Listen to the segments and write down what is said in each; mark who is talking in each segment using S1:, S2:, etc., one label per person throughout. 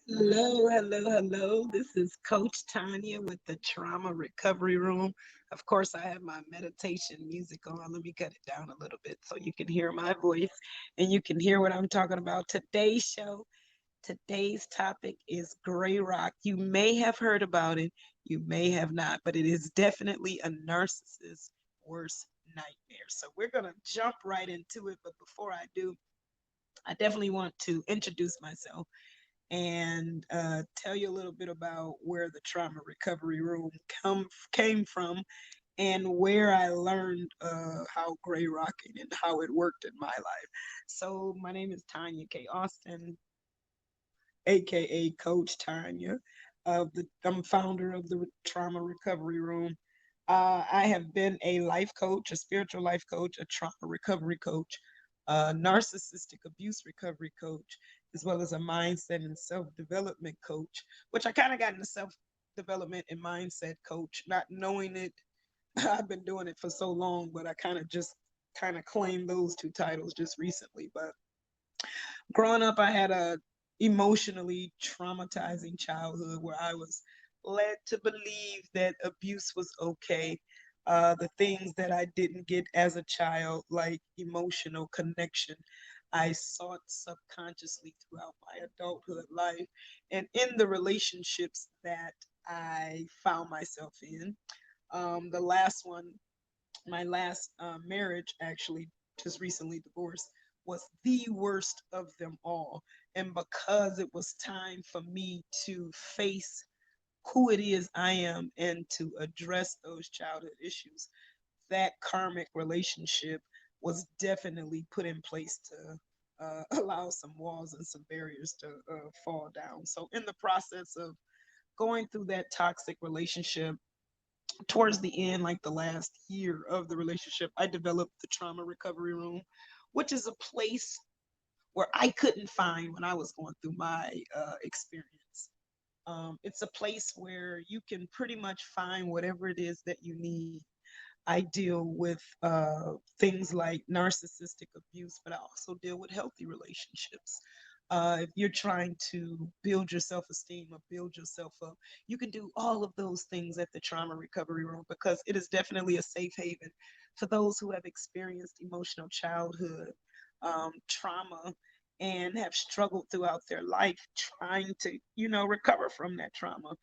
S1: Hello, hello, hello. This is Coach Tanya with the Trauma Recovery Room. Of course, I have my meditation music on. Let me cut it down a little bit so you can hear my voice and you can hear what I'm talking about. Today's topic is gray rock. You may have heard about it, you may have not, but it is definitely a narcissist's worst nightmare. So we're going to jump right into it. But before I do, I definitely want to introduce myself and tell you a little bit about where the trauma recovery room came from and where I learned how gray rocking and how it worked in my life. So my name is Tanya K. Austin, aka Coach Tanya. I'm founder of the Trauma Recovery Room. I have been a life coach, a spiritual life coach, a trauma recovery coach, a narcissistic abuse recovery coach, as well as a mindset and self development coach, which I kind of got into self development and mindset coach, not knowing it. I've been doing it for so long, but I kind of claimed those two titles just recently. But growing up, I had a emotionally traumatizing childhood where I was led to believe that abuse was okay. The things that I didn't get as a child, like emotional connection, I sought subconsciously throughout my adulthood life and in the relationships that I found myself in. The last one, my last marriage, actually, just recently divorced, was the worst of them all. And because it was time for me to face who it is I am and to address those childhood issues, that karmic relationship was definitely put in place to allow some walls and some barriers to fall down. So, in the process of going through that toxic relationship, towards the end, like the last year of the relationship, I developed the trauma recovery room, which is a place where I couldn't find when I was going through my experience. It's a place where you can pretty much find whatever it is that you need. I deal with things like narcissistic abuse, but I also deal with healthy relationships. If you're trying to build your self esteem or build yourself up, you can do all of those things at the Trauma Recovery Room because it is definitely a safe haven for those who have experienced emotional childhood trauma and have struggled throughout their life trying to, recover from that trauma.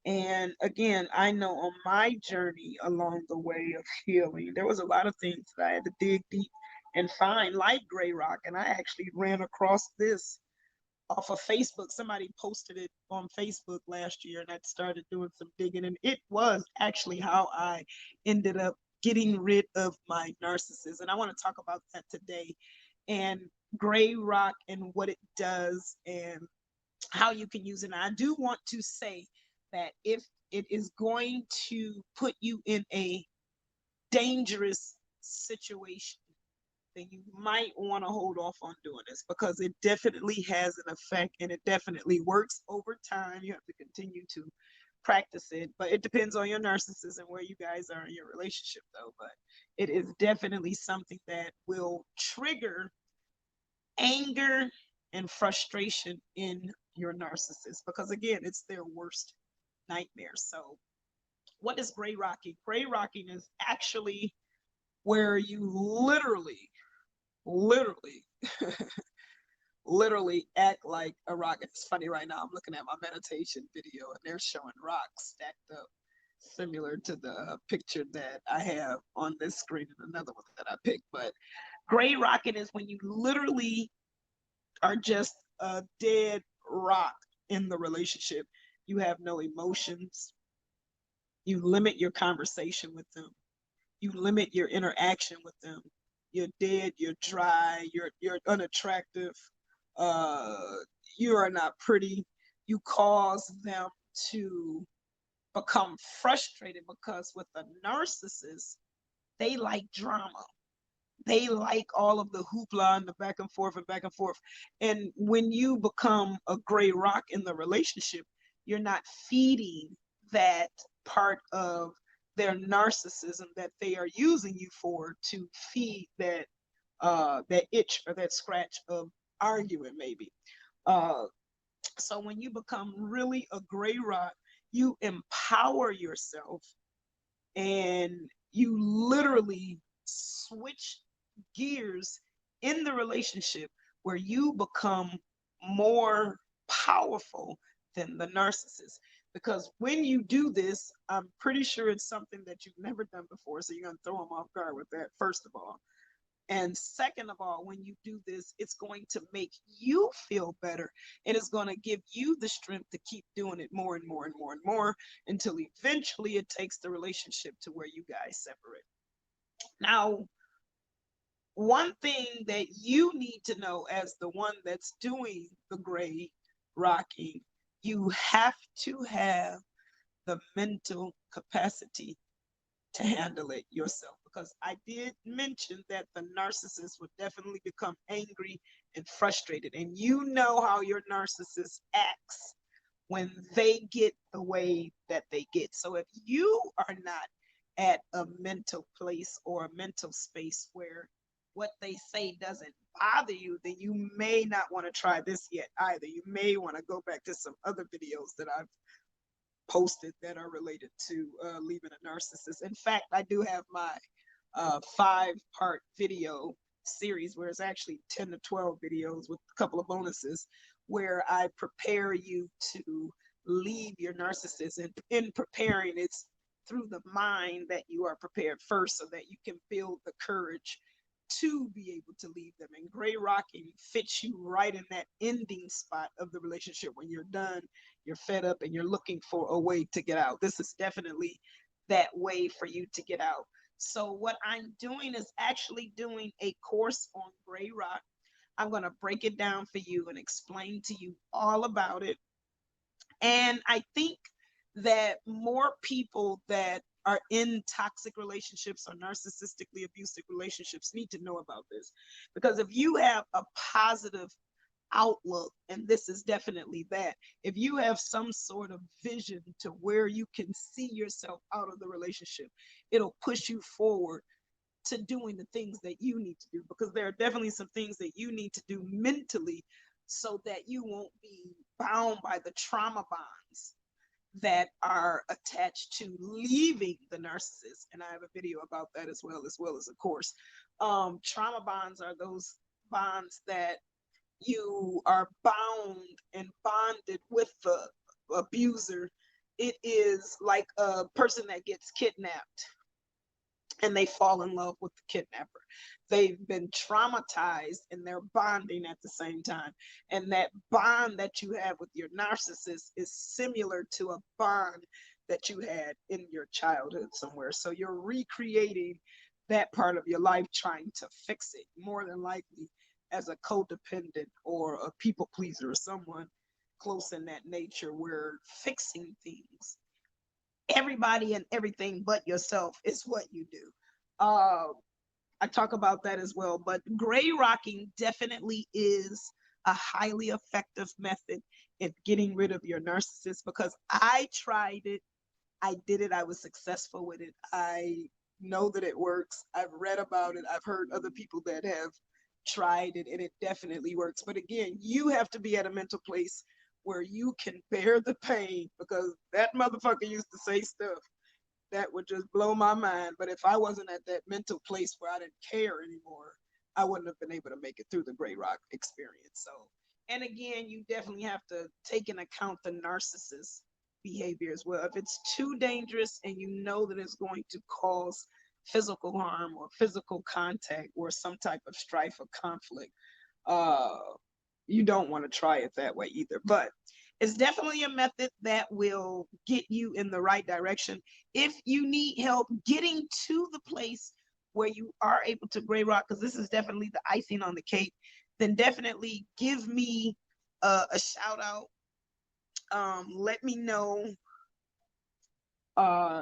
S1: And again, I know on my journey along the way of healing, there was a lot of things that I had to dig deep and find, like gray rock. And I actually ran across this off of Facebook. Somebody posted it on Facebook last year, and I started doing some digging. And it was actually how I ended up getting rid of my narcissist. And I want to talk about that today and gray rock and what it does and how you can use it. And I do want to say that if it is going to put you in a dangerous situation, then you might want to hold off on doing this because it definitely has an effect and it definitely works over time. You have to continue to practice it, but it depends on your narcissism where you guys are in your relationship, though. But it is definitely something that will trigger anger and frustration in your narcissist because, again, it's their worst nightmare. So, what is gray rocking? Gray rocking is actually where you literally, literally act like a rock. It's funny right now. I'm looking at my meditation video and they're showing rocks stacked up, similar to the picture that I have on this screen and another one that I picked. But gray rocking is when you literally are just a dead rock in the relationship. You have no emotions. You limit your conversation with them. You limit your interaction with them. You're dead. You're dry. You're unattractive. Uh, you are not pretty. You cause them to become frustrated because with a narcissist, they like drama. They like all of the hoopla and the back and forth and back and forth. And when you become a gray rock in the relationship, you're not feeding that part of their narcissism that they are using you for to feed that itch or that scratch of arguing maybe. Uh, So when you become really a gray rock, you empower yourself and you literally switch gears in the relationship where you become more powerful than the narcissist. Because when you do this, I'm pretty sure it's something that you've never done before. So you're going to throw them off guard with that, first of all. And second of all, when you do this, it's going to make you feel better. And it's going to give you the strength to keep doing it more and more and more and more until eventually it takes the relationship to where you guys separate. Now, one thing that you need to know as the one that's doing the gray rocking, you have to have the mental capacity to handle it yourself, because I did mention that the narcissist would definitely become angry and frustrated, and you know how your narcissist acts when they get the way that they get. So if you are not at a mental place or a mental space where what they say doesn't bother you, then you may not want to try this yet either. You may want to go back to some other videos that I've posted that are related to leaving a narcissist. In fact, I do have my 5-part video series where it's actually 10 to 12 videos with a couple of bonuses where I prepare you to leave your narcissist. And in preparing, it's through the mind that you are prepared first so that you can build the courage to be able to leave them. And gray rocking fits you right in that ending spot of the relationship when you're done, you're fed up, and you're looking for a way to get out. This is definitely that way for you to get out. So what I'm doing is actually doing a course on gray rock. I'm going to break it down for you and explain to you all about it. And I think that more people that are in toxic relationships or narcissistically abusive relationships need to know about this. Because if you have a positive outlook, and this is definitely that, if you have some sort of vision to where you can see yourself out of the relationship, it'll push you forward to doing the things that you need to do, because there are definitely some things that you need to do mentally so that you won't be bound by the trauma bonds that are attached to leaving the narcissist. And I have a video about that as well as a course. Trauma bonds are those bonds that you are bound and bonded with the abuser. It is like a person that gets kidnapped and they fall in love with the kidnapper. They've been traumatized and they're bonding at the same time. And that bond that you have with your narcissist is similar to a bond that you had in your childhood somewhere. So you're recreating that part of your life, trying to fix it, more than likely as a codependent or a people pleaser or someone close in that nature, where fixing things, everybody and everything but yourself, is what you do. Uh, I talk about that as well. But gray rocking definitely is a highly effective method in getting rid of your narcissist, because I tried it. I did it. I was successful with it. I know that it works. I've read about it. I've heard other people that have tried it, and it definitely works. But again, you have to be at a mental place where you can bear the pain, because that motherfucker used to say stuff that would just blow my mind. But if I wasn't at that mental place where I didn't care anymore, I wouldn't have been able to make it through the gray rock experience. So, and again, you definitely have to take into account the narcissist behavior as well. If it's too dangerous and you know that it's going to cause physical harm or physical contact or some type of strife or conflict, uh, you don't want to try it that way either. But it's definitely a method that will get you in the right direction. If you need help getting to the place where you are able to gray rock, because this is definitely the icing on the cake, then definitely give me a shout out. Let me know.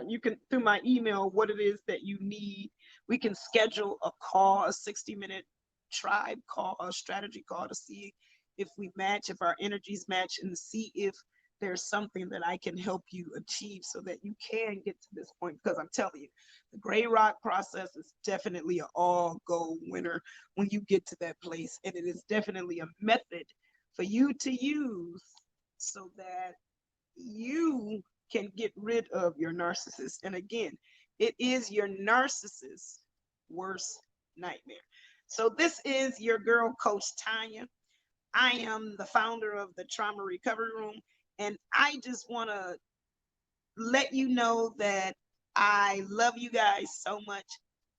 S1: You can, through my email, what it is that you need. We can schedule a call, a 60-minute tribe call, a strategy call, to see if we match, if our energies match, and see if there's something that I can help you achieve so that you can get to this point. Because I'm telling you, the gray rock process is definitely an all gold winner when you get to that place. And it is definitely a method for you to use so that you can get rid of your narcissist. And again, it is your narcissist's worst nightmare. So this is your girl, Coach Tanya. I am the founder of the Trauma Recovery Room, and I just want to let you know that I love you guys so much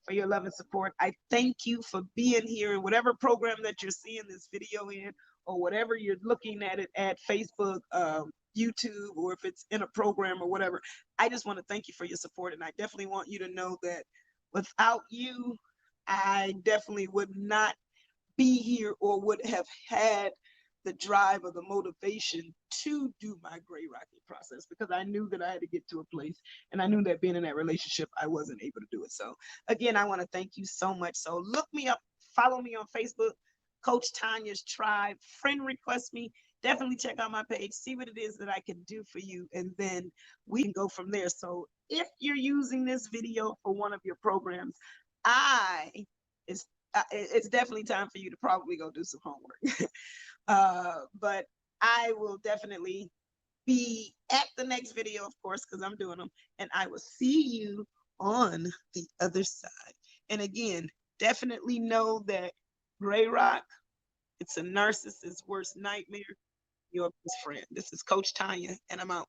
S1: for your love and support. I thank you for being here in whatever program that you're seeing this video in, or whatever you're looking at it at Facebook, YouTube, or if it's in a program or whatever. I just want to thank you for your support, and I definitely want you to know that without you, I definitely would not be here or would have had the drive or the motivation to do my gray rocket process, because I knew that I had to get to a place, and I knew that being in that relationship, I wasn't able to do it. So again, I want to thank you so much. So look me up, follow me on Facebook, Coach Tanya's Tribe, friend request me. Definitely check out my page, see what it is that I can do for you, and then we can go from there. So if you're using this video for one of your programs, I it's it's definitely time for you to probably go do some homework. But I will definitely be at the next video, of course, because I'm doing them, and I will see you on the other side. And again, definitely know that Gray Rock, it's a narcissist's worst nightmare. Your best friend. This is Coach Tanya, and I'm out.